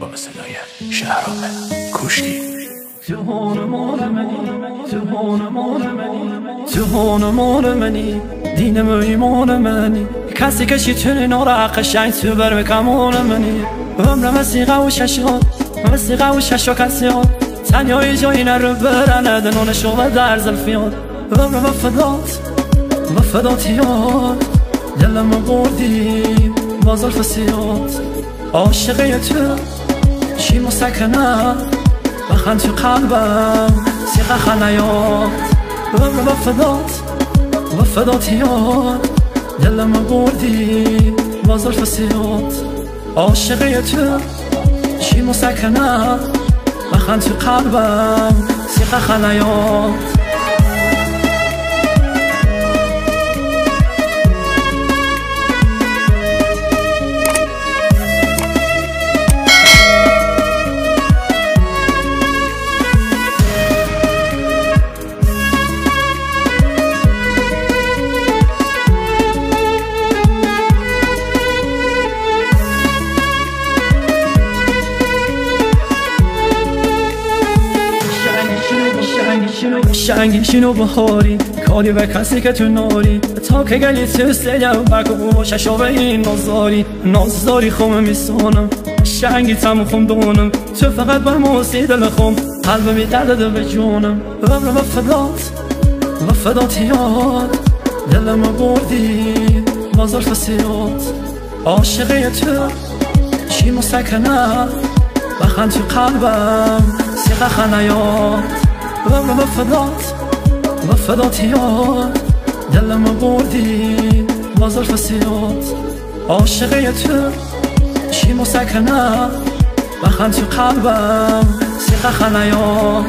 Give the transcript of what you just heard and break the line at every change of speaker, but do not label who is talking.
با صدای شهرام کوشکی.
جهان مال منی، جهان مال منی، جهان مال منی، دینم ایمان منی. کسی که شیطون نور قشنگ تو بر کمال منی. عمر مسیقه و ششاد، مسیقه و شش و کسیاد. تنیای جایی نرو برنه دنون شو در زلفیاد. عمر وفدات، وفداتیاد. دلم بردی با زلف سیاد. عاشقی تو چی مسکنه بخند تو قلبم سیخه خنیات. عمر وفداتیاد. دلم بردی با زلف سیاد. عاشقی تو چی مسکنه بخند تو قلبم سیخه خنیات. شنگیشینو بخوری کاری به کسی که تو ناری تا که گلی تو سلیم بگو ششو به این نازداری خوم میسونم شنگی تم خون دونم تو فقط بر موسی دل خوم قلب می درده به جونم. عمر وفداتیاد. دلم بردی با زلف سیاد. عاشقی تو چی مسکنه بخند تو قلبم سیخه خنیات. عمر وفداتیاد. دلم بردی با زلف سیاد. عاشقی تو چی مسکنه بخند تو قلبم سیخه خنیات.